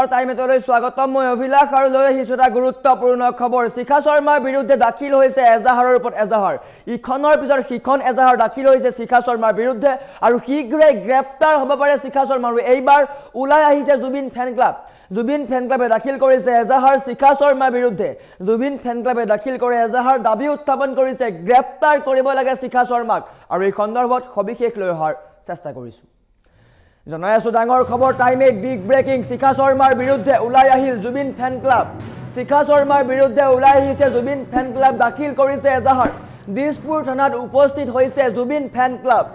নমস্কাৰ টাইমেটলৈ স্বাগতম মই অভিলাষ আৰু লৈ আহিছোঁ এটা গুৰুত্বপূৰ্ণ খবৰ শিখা শৰ্মাৰ বিৰুদ্ধে দাখিল হৈছে এজাহাৰৰ ওপৰত এজাহাৰ ইখনৰ পিছত সিখন এজাহাৰ দাখিল হৈছে শিখা শৰ্মাৰ বিৰুদ্ধে আৰু শীঘ্ৰেই গ্ৰেপ্তাৰ হ'ব পাৰে শিখা শৰ্মা আৰু এইবাৰ ওলাই আহিছে জুবিন ফেন ক্লাবে দাখিল কৰিছে এজাহাৰ শিখা শৰ্মাৰ বিৰুদ্ধে জুবিন ফেন ক্লাবে দাখিল কৰে এজাহাৰ দাবী উত্থাপন কৰিছে গ্ৰেপ্তাৰ কৰিব লাগে শিখা শৰ্মাক আৰু এই সন্দৰ্ভত সবিশেষ লৈ অহাৰ চেষ্টা কৰিছোঁ জনাই আছো ডাঙৰ খবৰ টাইমে বিগ ব্ৰেকিং শিখা শৰ্মাৰ বিৰুদ্ধে ওলাই আহিল জুবিন ফেন ক্লাব শিখা শৰ্মাৰ বিৰুদ্ধে ওলাই আহিছে জুবিন ফেন ক্লাব দাখিল কৰিছে এজাহাৰ দিছপুৰ থানাত উপস্থিত হৈছে জুবিন ফেন ক্লাব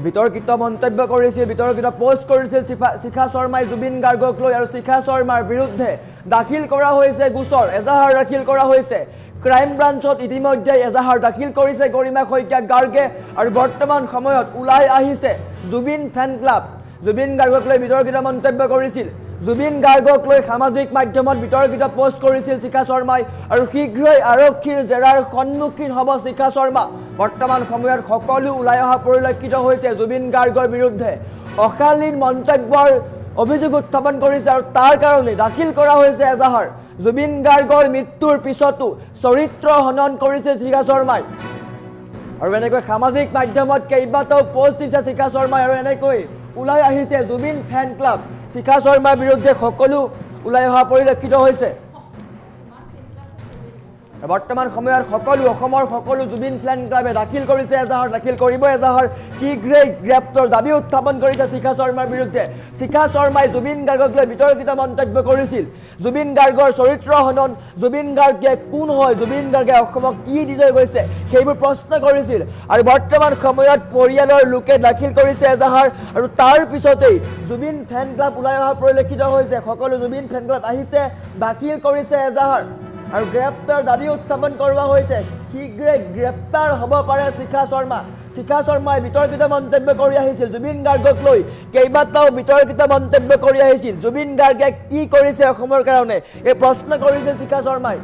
বিতৰ্কিত মন্তব্য কৰিছিল বিতৰ্কিত পোষ্ট কৰিছিল শিখা শৰ্মাই জুবিন গাৰ্গক লৈ আৰু শিখা শৰ্মাৰ বিৰুদ্ধে দাখিল কৰা হৈছে গোচৰ এজাহাৰ দাখিল কৰা হৈছে ক্ৰাইম ব্ৰাঞ্চত ইতিমধ্যে এজাহাৰ দাখিল কৰিছে গৰিমা শইকীয়া গাৰ্গে আৰু বৰ্তমান সময়ত ওলাই আহিছে জুবিন ফেন ক্লাব জুবিন গাৰ্গক লৈ বিতৰ্কিত মন্তব্য কৰিছিল জুবিন গাৰ্গক লৈ সামাজিক মাধ্যমত বিতৰ্কিত পোষ্ট কৰিছিল শিখা শৰ্মাই আৰু শীঘ্ৰেই আৰক্ষীৰ জেৰাৰ সন্মুখীন হ'ব শিখা শৰ্মা বৰ্তমান সময়ত সকলো ওলাই অহা পৰিলক্ষিত হৈছে জুবিন গাৰ্গৰ বিৰুদ্ধে অশালীন মন্তব্যৰ অভিযোগ উত্থাপন কৰিছে আৰু তাৰ কাৰণে দাখিল কৰা হৈছে এজাহাৰ জুবিন গাৰ্গৰ মৃত্যুৰ পিছতো চৰিত্ৰ হনন কৰিছে শিখা শৰ্মাই আৰু এনেকৈ সামাজিক মাধ্যমত কেইবাটাও পোষ্ট দিছে শিখা শৰ্মাই আৰু এনেকৈ ওলাই আহিছে জুবিন ফেন ক্লাব শিখা শৰ্মাৰ বিৰুদ্ধে সকলো ওলাই অহা পৰিলক্ষিত হৈছে বৰ্তমান সময়ত সকলো অসমৰ সকলো জুবিন ফেন ক্লাবে দাখিল কৰিছে এজাহাৰ দাখিল কৰিব এজাহাৰ শীঘ্ৰেই গ্ৰেপ্তাৰ দাবী উত্থাপন কৰিছে শিখা শৰ্মাৰ বিৰুদ্ধে শিখা শৰ্মাই জুবিন গাৰ্গক লৈ বিতৰ্কিত মন্তব্য কৰিছিল জুবিন গাৰ্গৰ চৰিত্ৰ হনন জুবিন গাৰ্গে কোন হয় জুবিন গাৰ্গে অসমক কি দি লৈ গৈছে সেইবোৰ প্ৰশ্ন কৰিছিল আৰু বৰ্তমান সময়ত পৰিয়ালৰ লোকে দাখিল কৰিছে এজাহাৰ আৰু তাৰ পিছতেই জুবিন ফেন ক্লাব ওলাই অহা পৰিলক্ষিত হৈছে সকলো জুবিন ফেন ক্লাব আহিছে দাখিল কৰিছে এজাহাৰ আৰু গ্ৰেপ্তাৰ দাবী উত্থাপন কৰা হৈছে শীঘ্ৰেই গ্ৰেপ্তাৰ হ'ব পাৰে শিখা শৰ্মাই বিতৰ্কিত মন্তব্য কৰি আহিছিল জুবিন গাৰ্গক লৈ কেইবাটাও বিতৰ্কিত মন্তব্য কৰি আহিছিল জুবিন গাৰ্গে কি কৰিছে অসমৰ কাৰণে এই প্ৰশ্ন কৰিছিল শিখা শৰ্মাই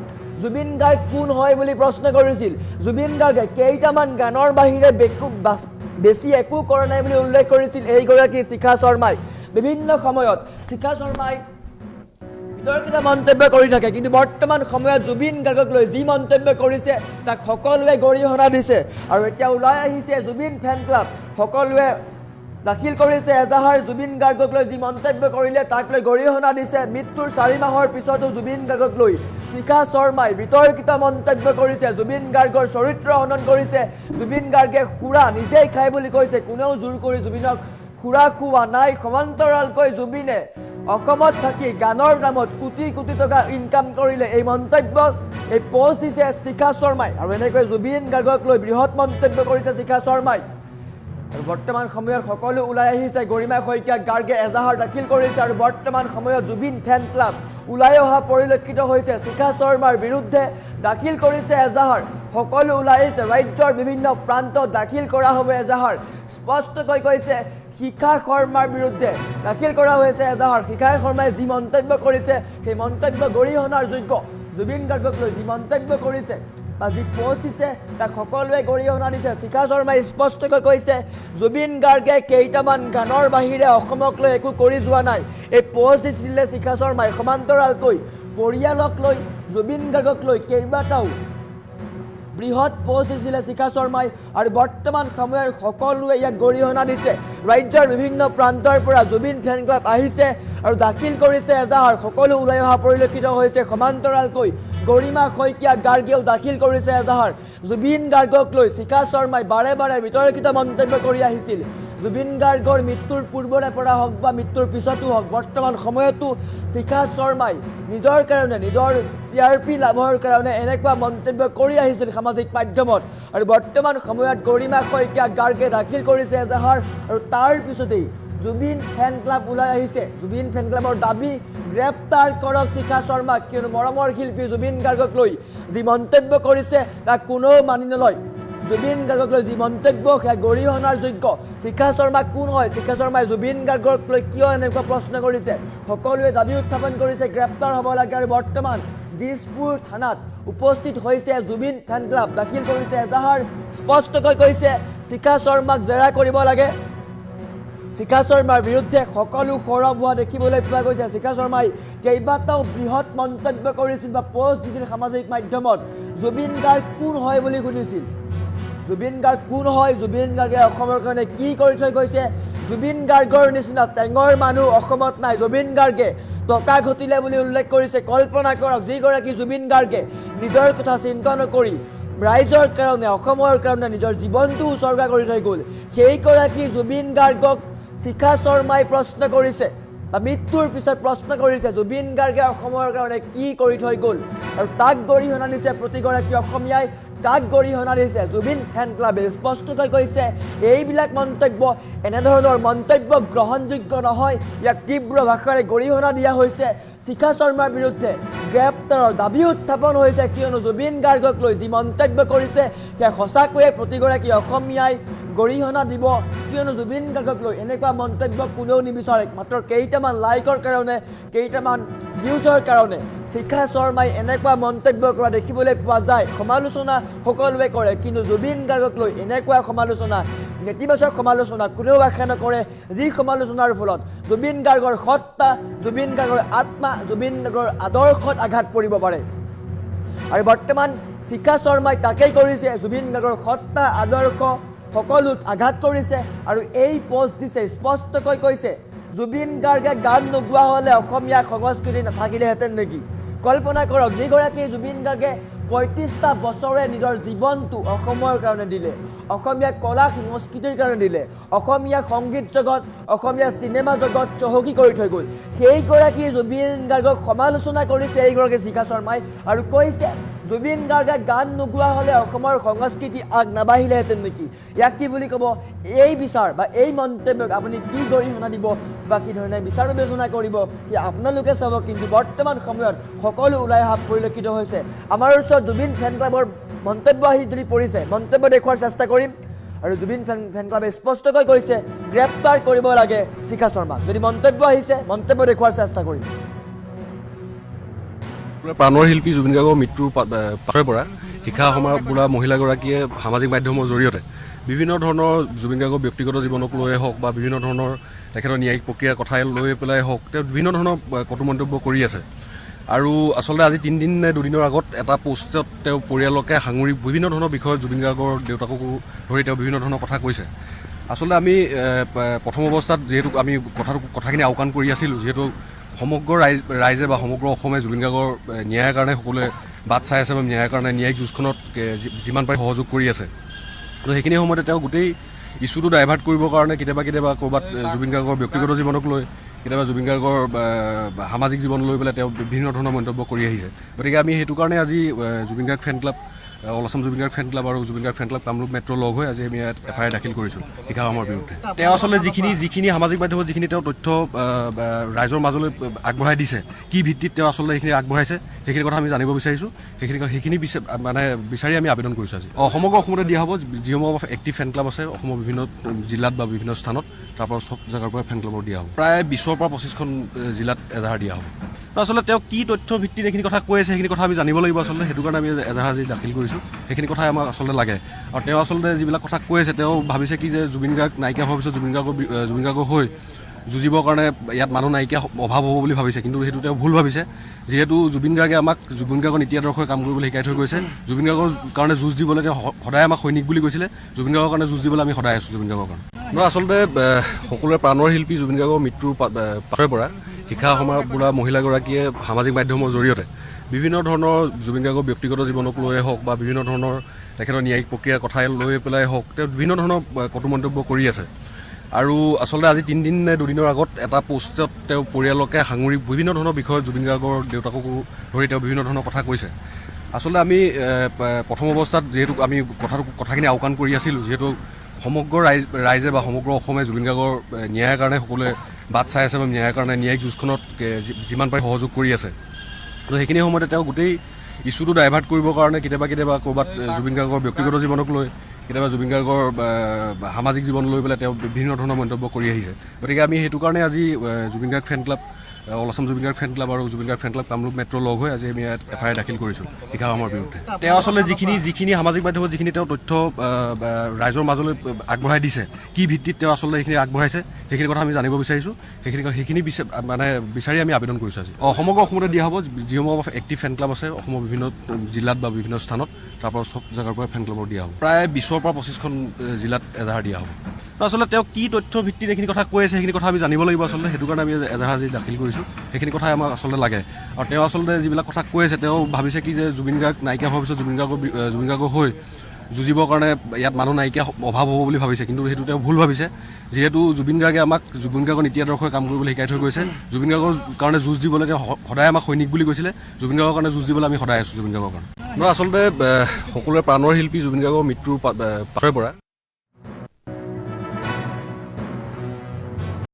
জুবিন গাৰ্গ কোন হয় বুলি প্ৰশ্ন কৰিছিল জুবিন গাৰ্গে কেইটামান গানৰ বাহিৰে বেছি একো কৰা নাই বুলি উল্লেখ কৰিছিল এইগৰাকী শিখা শৰ্মাই বিভিন্ন সময়ত শিখা শৰ্মাই বিতৰ্কিত মন্তব্য কৰি থাকে কিন্তু বৰ্তমান সময়ত জুবিন গাৰ্গক লৈ যি মন্তব্য কৰিছে তাক সকলোৱে গৰিহণা দিছে আৰু এতিয়া ওলাই আহিছে জুবিন ফেন ক্লাব সকলোৱে দাখিল কৰিছে এজাহাৰ জুবিন গাৰ্গক লৈ যি মন্তব্য কৰিলে তাক লৈ গৰিহণা দিছে মৃত্যুৰ 4 মাহৰ পিছতো জুবিন গাৰ্গক লৈ শিখা শৰ্মাই বিতৰ্কিত মন্তব্য কৰিছে জুবিন গাৰ্গৰ চৰিত্ৰ হনন কৰিছে জুবিন গাৰ্গে খুৰা নিজেই খায় বুলি কৈছে কোনেও জোৰ কৰি জুবিনক খুৰা খুওৱা নাই সমান্তৰালকৈ জুবিনে অসমত থাকি গানৰ নামত কোটি কোটি টকা ইনকাম কৰিলে এই মন্তব্য এই পোষ্ট দিছে শিখা শৰ্মাই আৰু এনেকৈ জুবিন গাৰ্গক লৈ বৃহৎ মন্তব্য কৰিছে শিখা শৰ্মাই আৰু বৰ্তমান সময়ত সকলো ওলাই আহিছে গৰিমা শইকীয়া গাৰ্গে এজাহাৰ দাখিল কৰিছে আৰু বৰ্তমান সময়ত জুবিন ফেন ক্লাব ওলাই অহা পৰিলক্ষিত হৈছে শিখা শৰ্মাৰ বিৰুদ্ধে দাখিল কৰিছে এজাহাৰ সকলো ওলাই আহিছে ৰাজ্যৰ বিভিন্ন প্ৰান্তত দাখিল কৰা হ'ব এজাহাৰ স্পষ্টকৈ কৈছে শিখা শৰ্মাৰ বিৰুদ্ধে দাখিল কৰা হৈছে এজাহাৰ শিখা শৰ্মাই যি মন্তব্য কৰিছে সেই মন্তব্য গৰিহণাৰ যোগ্য জুবিন গাৰ্গক লৈ যি মন্তব্য কৰিছে বা যি পোষ্ট দিছে তাক সকলোৱে গৰিহণা দিছে শিখা শৰ্মাই স্পষ্টকৈ কৈছে জুবিন গাৰ্গে কেইটামান গানৰ বাহিৰে অসমক লৈ একো কৰি যোৱা নাই এই পোষ্ট দিছিলে শিখা শৰ্মাই সমান্তৰালকৈ পৰিয়ালক লৈ জুবিন গাৰ্গক লৈ কেইবাটাও বৃহৎ পোষ্ট দিছিলে শিখা শৰ্মাই আৰু বৰ্তমান সময়ত সকলোৱে ইয়াক গৰিহণা দিছে ৰাজ্যৰ বিভিন্ন প্ৰান্তৰ পৰা জুবিন ফেন ক্লাব আহিছে আৰু দাখিল কৰিছে এজাহাৰ সকলো ওলাই অহা পৰিলক্ষিত হৈছে সমান্তৰালকৈ গৰিমা শইকীয়া গাৰ্গেও দাখিল কৰিছে এজাহাৰ জুবিন গাৰ্গক লৈ শিখা শৰ্মাই বাৰে বাৰে বিতৰ্কিত মন্তব্য কৰি আহিছিল জুবিন গাৰ্গৰ মৃত্যুৰ পূৰ্বৰে পৰা হওক বা মৃত্যুৰ পিছতো হওক বৰ্তমান সময়তো শিখা শৰ্মাই নিজৰ কাৰণে নিজৰ টিআৰপি লাভৰ কাৰণে এনেকুৱা মন্তব্য কৰি আহিছিল সামাজিক মাধ্যমত আৰু বৰ্তমান সময়ত গৰিমা শইকীয়া গাৰ্গে দাখিল কৰিছে এজাহাৰ আৰু তাৰ পিছতেই জুবিন ফেন ক্লাব ওলাই আহিছে জুবিন ফেন ক্লাবৰ দাবী গ্ৰেপ্তাৰ কৰক শিখা শৰ্মাক কিয়নো মৰমৰ শিল্পী জুবিন গাৰ্গক লৈ যি মন্তব্য কৰিছে তাক কোনেও মানি নলয় জুবিন গাৰ্গক লৈ যি মন্তব্য সেয়া গৰিহণাৰ যোগ্য শিখা শৰ্মা কোন হয় শিখা শৰ্মাই জুবিন গাৰ্গক লৈ কিয় এনেকুৱা প্ৰশ্ন কৰিছে সকলোৱে দাবী উত্থাপন কৰিছে গ্ৰেপ্তাৰ হ'ব লাগে আৰু বৰ্তমান দিছপুৰ থানাত উপস্থিত হৈছে জুবিন ফেন ক্লাব দাখিল কৰিছে এজাহাৰ স্পষ্টকৈ কৈছে শিখা শৰ্মাক জেৰা কৰিব লাগে শিখা শৰ্মাৰ বিৰুদ্ধে সকলো সৰব হোৱা দেখিবলৈ পোৱা গৈছে। শিখা শৰ্মাই কেইবাটাও বৃহৎ মন্তব্য কৰিছিল বা পোষ্ট দিছিল সামাজিক মাধ্যমত। জুবিন গাৰ্গ কোন হয় বুলি সুধিছিল। জুবিন গাৰ্গ কোন হয়, জুবিন গাৰ্গে অসমৰ কাৰণে কি কৰি থৈ গৈছে, জুবিন গাৰ্গৰ নিচিনা টেঙৰ মানুহ অসমত নাই। জুবিন গাৰ্গে টকা ঘটিলে বুলি উল্লেখ কৰিছে। কল্পনা কৰক, যিগৰাকী জুবিন গাৰ্গে নিজৰ কথা চিন্তা নকৰি ৰাইজৰ কাৰণে, অসমৰ কাৰণে নিজৰ জীৱনটো উচৰ্গা কৰি থৈ গ'ল, সেইগৰাকী জুবিন গাৰ্গক শিখা শৰ্মাই প্ৰশ্ন কৰিছে বা মৃত্যুৰ পিছত প্ৰশ্ন কৰিছে জুবিন গাৰ্গে অসমৰ কাৰণে কি কৰি থৈ গ'ল, আৰু তাক গৰিহণা দিছে প্ৰতিগৰাকী অসমীয়াই, তাক গৰিহণা দিছে জুবিন ফেন ক্লাবে। স্পষ্টকৈ কৈছে এইবিলাক মন্তব্য, এনেধৰণৰ মন্তব্য গ্ৰহণযোগ্য নহয়। ইয়াক তীব্ৰ ভাষাৰে গৰিহণা দিয়া হৈছে। শিখা শৰ্মাৰ বিৰুদ্ধে গ্ৰেপ্তাৰৰ দাবী উত্থাপন হৈছে, কিয়নো জুবিন গাৰ্গক লৈ যি মন্তব্য কৰিছে সেয়া সঁচাকৈয়ে প্ৰতিগৰাকী অসমীয়াই গৰিহণা দিব, কিয়নো জুবিন গাৰ্গক লৈ এনেকুৱা মন্তব্য কোনেও নিবিচাৰে। মাত্ৰ কেইটামান লাইকৰ কাৰণে, কেইটামান ভিউজৰ কাৰণে শিখা শৰ্মাই এনেকুৱা মন্তব্য কৰা দেখিবলৈ পোৱা যায়। সমালোচনা সকলোৱে কৰে, কিন্তু জুবিন গাৰ্গক লৈ এনেকুৱা সমালোচনা, নেতিবাচক সমালোচনা কোনেও আশা নকৰে, যি সমালোচনাৰ ফলত জুবিন গাৰ্গৰ সত্তা, জুবিন গাৰ্গৰ আত্মা, জুবিন গাৰ্গৰ আদৰ্শত আঘাত পৰিব পাৰে। আৰু বৰ্তমান শিখা শৰ্মাই তাকেই কৰিছে, জুবিন গাৰ্গৰ সত্তা, আদৰ্শ সকলোত আঘাত কৰিছে আৰু এই পোষ্ট দিছে। স্পষ্টকৈ কৈছে জুবিন গাৰ্গে গান নোগোৱা হ'লে অসমীয়া সংস্কৃতি নাথাকিলেহেঁতেন নেকি। কল্পনা কৰক, যিগৰাকী জুবিন গাৰ্গে ৩৫টা বছৰে নিজৰ জীৱনটো অসমৰ কাৰণে দিলে, অসমীয়া কলা সংস্কৃতিৰ কাৰণে দিলে, অসমীয়া সংগীত জগত, অসমীয়া চিনেমা জগত চহকী কৰি থৈ গ'ল, সেইগৰাকী জুবিন গাৰ্গক সমালোচনা কৰিছে এইগৰাকী শিখা শৰ্মাই আৰু কৈছে জুবিন গাৰ্গে গান নোগোৱা হ'লে অসমৰ সংস্কৃতি আগ নাবাঢ়িলেহেঁতেন নেকি। ইয়াক কি বুলি ক'ব, এই বিচাৰ বা এই মন্তব্যক আপুনি কি গৰিহণা দিব বা কি ধৰণে বিচাৰ বিবেচনা কৰিব সি আপোনালোকে চাব। কিন্তু বৰ্তমান সময়ত সকলো ওলাই অহা পৰিলক্ষিত হৈছে। আমাৰ ওচৰত জুবিন ফেন ক্লাবৰ মন্তব্য আহি যদি পৰিছে, মন্তব্য দেখুওৱাৰ চেষ্টা কৰিম। আৰু জুবিন ফেন ক্লাবে স্পষ্টকৈ কৈছে গ্ৰেপ্তাৰ কৰিব লাগে শিখা শৰ্মাক। যদি মন্তব্য আহিছে, মন্তব্য দেখুওৱাৰ চেষ্টা কৰিম। প্ৰাণৰ শিল্পী জুবিন গাৰ্গৰ মৃত্যুৰ পাছৰে পৰা শিখা শৰ্মা বোলা মহিলাগৰাকীয়ে সামাজিক মাধ্যমৰ জৰিয়তে বিভিন্ন ধৰণৰ জুবিন গাৰ্গৰ ব্যক্তিগত জীৱনক লৈয়ে হওক বা বিভিন্ন ধৰণৰ তেখেতৰ ন্যায়িক প্ৰক্ৰিয়াৰ কথাই লৈ পেলাই হওক, তেওঁ বিভিন্ন ধৰণৰ কটু মন্তব্য কৰি আছে। আৰু আচলতে আজি 3 দিন নে 2 দিনৰ আগত এটা পোষ্টত তেওঁ পৰিয়ালকে সাঙুৰি বিভিন্ন ধৰণৰ বিষয়ত জুবিন গাৰ্গৰ দেউতাককো ধৰি তেওঁ বিভিন্ন ধৰণৰ কথা কৈছে। আচলতে আমি প্ৰথম অৱস্থাত যিহেতু আমি কথাখিনি আওকাণ কৰি আছিলোঁ, যিহেতু সমগ্ৰ ৰাইজে বা সমগ্ৰ অসমে জুবিন গাৰ্গৰ ন্যায়ৰ কাৰণে সকলোৱে বাট চাই আছে বা ন্যায়ৰ কাৰণে ন্যায়িক যুঁজখনত যিমান পাৰে সহযোগ কৰি আছে। তো সেইখিনি সময়তে তেওঁ গোটেই ইছ্যুটো ডাইভাৰ্ট কৰিবৰ কাৰণে কেতিয়াবা ক'ৰবাত জুবিন গাৰ্গৰ ব্যক্তিগত জীৱনক লৈ, কেতিয়াবা জুবিন গাৰ্গৰ সামাজিক জীৱন লৈ পেলাই তেওঁ বিভিন্ন ধৰণৰ মন্তব্য কৰি আহিছে। গতিকে আমি সেইটো কাৰণে আজি Zubeen Garg fan club, all Assam Zubeen Garg fan club আৰু Zubeen Garg fan club Kamrup metro' লগ হৈ আজি আমি ইয়াত FIR দাখিল কৰিছোঁ শিখা শৰ্মাৰ বিৰুদ্ধে। তেওঁ আচলতে যিখিনি সামাজিক মাধ্যমত যিখিনি তেওঁ তথ্য ৰাইজৰ মাজলৈ আগবঢ়াই দিছে, কি ভিত্তিত তেওঁ আচলতে সেইখিনি আগবঢ়াইছে সেইখিনি কথা আমি জানিব বিচাৰিছোঁ। সেইখিনি বিচাৰি আমি আবেদন কৰিছোঁ আজি। সমগ্ৰ অসমতে দিয়া হ'ব, যিসমূহ এক্টিভ ফেন ক্লাব আছে অসমৰ বিভিন্ন জিলাত বা বিভিন্ন স্থানত, তাৰপৰা চব জেগাৰ পৰা ফেন ক্লাবৰ দিয়া হ'ব। প্ৰায় 20ৰ পৰা 25খন জিলাত এজাহাৰ দিয়া হ'ব। আচলতে তেওঁ কি তথ্য ভিত্তিত এইখিনি কথা কৈ আছে সেইখিনি কথা আমি জানিব লাগিব আচলতে। সেইটো কাৰণে আমি এজাহাৰ আজি দাখিল কৰিছোঁ। সেইখিনি কথাই আমাক আচলতে লাগে। আৰু তেওঁ আচলতে যিবিলাক কথা কৈ আছে, তেওঁ ভাবিছে কি যে জুবিন গাৰ্গ নাইকিয়া হোৱাৰ পিছত জুবিন গাৰ্গৰ হৈ যুঁজিবৰ কাৰণে ইয়াত মানুহ নাইকিয়া অভাৱ হ'ব বুলি ভাবিছে, কিন্তু সেইটো তেওঁ ভুল ভাবিছে। যিহেতু জুবিন গাৰ্গে আমাক জুবিন গাৰ্গৰ নীতি আদৰ্শই কাম কৰিবলৈ শিকাই থৈ গৈছে। জুবিন গাৰ্গৰ কাৰণে যুঁজ দিবলৈ তেওঁ সদায় আমাক সৈনিক বুলি কৈছিলে। জুবিন গাৰ্গৰ কাৰণে যুঁজ দিবলৈ আমি সদায় আছোঁ জুবিন গাৰ্গৰ কাৰণে। আচলতে সকলোৰে প্ৰাণৰ শিল্পী জুবিন গাৰ্গৰ মৃত্যুৰ পাছৰে পৰা শিখা শৰ্মা বোলা মহিলাগৰাকীয়ে সামাজিক মাধ্যমৰ জৰিয়তে বিভিন্ন ধৰণৰ জুবিন গাৰ্গৰ ব্যক্তিগত জীৱনক লৈয়ে হওক বা বিভিন্ন ধৰণৰ তেখেতৰ ন্যায়িক প্ৰক্ৰিয়াৰ কথাই লৈ পেলাই হওক, তেওঁ বিভিন্ন ধৰণৰ কটু মন্তব্য কৰি আছে। আৰু আচলতে আজি 3 দিন নে 2 দিনৰ আগত এটা পোষ্টত তেওঁ পৰিয়ালকে সাঙুৰি বিভিন্ন ধৰণৰ বিষয়ত জুবিন গাৰ্গৰ দেউতাককো ধৰি তেওঁ বিভিন্ন ধৰণৰ কথা কৈছে। আচলতে আমি প্ৰথম অৱস্থাত যিহেতু আমি কথাখিনি আওকাণ কৰি আছিলোঁ, যিহেতু সমগ্ৰ ৰাইজে বা সমগ্ৰ অসমে জুবিন গাৰ্গৰ ন্যায়ৰ কাৰণে সকলোৱে বাট চাই আছে বা ন্যায়ৰ কাৰণে ন্যায়িক যুঁজখনত যিমান পাৰে সহযোগ কৰি আছে। তো সেইখিনি সময়তে তেওঁ গোটেই ইছ্যুটো ডাইভাৰ্ট কৰিবৰ কাৰণে কেতিয়াবা ক'ৰবাত জুবিন গাৰ্গৰ ব্যক্তিগত জীৱনক লৈ, কেতিয়াবা জুবিন গাৰ্গৰ সামাজিক জীৱন লৈ পেলাই তেওঁ বিভিন্ন ধৰণৰ মন্তব্য কৰি আহিছে। গতিকে আমি সেইটো কাৰণে আজি Zubeen Garg fan club, all Assam Zubeen Garg fan club আৰু Zubeen Garg fan club Kamrup metro' লগ হৈ আজি আমি ইয়াত FIR দাখিল কৰিছোঁ শিখা শৰ্মাৰ বিৰুদ্ধে। তেওঁ আচলতে যিখিনি সামাজিক মাধ্যমত যিখিনি তেওঁ তথ্য ৰাইজৰ মাজলৈ আগবঢ়াই দিছে, কি ভিত্তিত তেওঁ আচলতে সেইখিনি আগবঢ়াইছে সেইখিনি কথা আমি জানিব বিচাৰিছোঁ। সেইখিনি বিচাৰি আমি আবেদন কৰিছোঁ আজি। সমগ্ৰ অসমতে দিয়া হ'ব, যিসমূহ এক্টিভ ফেন ক্লাব আছে অসমৰ বিভিন্ন জিলাত বা বিভিন্ন স্থানত, তাৰ পৰা চব জেগাৰ পৰা ফেন ক্লাবৰ দিয়া হ'ব। প্ৰায় 20ৰ পৰা 25খন জিলাত এজাহাৰ দিয়া হ'ব। আচলতে তেওঁ কি তথ্য ভিত্তিত এইখিনি কথা কৈ আছে সেইখিনি কথা আমি জানিব লাগিব আচলতে, সেইটো কাৰণে আমি এজাহাৰ আজি দাখিল কৰিছোঁ। সেইখিনি কথাই আমাক আচলতে লাগে। আৰু তেওঁ আচলতে যিবিলাক কথা কৈ আছে, তেওঁ ভাবিছে কি যে জুবিন গাৰ্গ নাইকিয়া হোৱাৰ পিছত জুবিন গাৰ্গ হৈ যুঁজিবৰ কাৰণে ইয়াত মানুহ নাইকিয়া অভাৱ হ'ব বুলি ভাবিছে, কিন্তু সেইটো তেওঁ ভুল ভাবিছে। যিহেতু জুবিন গাৰ্গে আমাক জুবিন গাৰ্গৰ নীতি আদৰ্শই কাম কৰিবলৈ শিকাই থৈ গৈছে। জুবিন গাৰ্গৰ কাৰণে যুঁজ দিবলৈ তেওঁ সদায় আমাক সৈনিক বুলি কৈছিলে। জুবিন গাৰ্গৰ কাৰণে যুঁজ দিবলৈ আমি সদায় আছোঁ জুবিন গাৰ্গৰ কাৰণে। আচলতে সকলোৰে প্ৰাণৰ শিল্পী জুবিন গাৰ্গৰ মৃত্যুৰ পাছৰে পৰা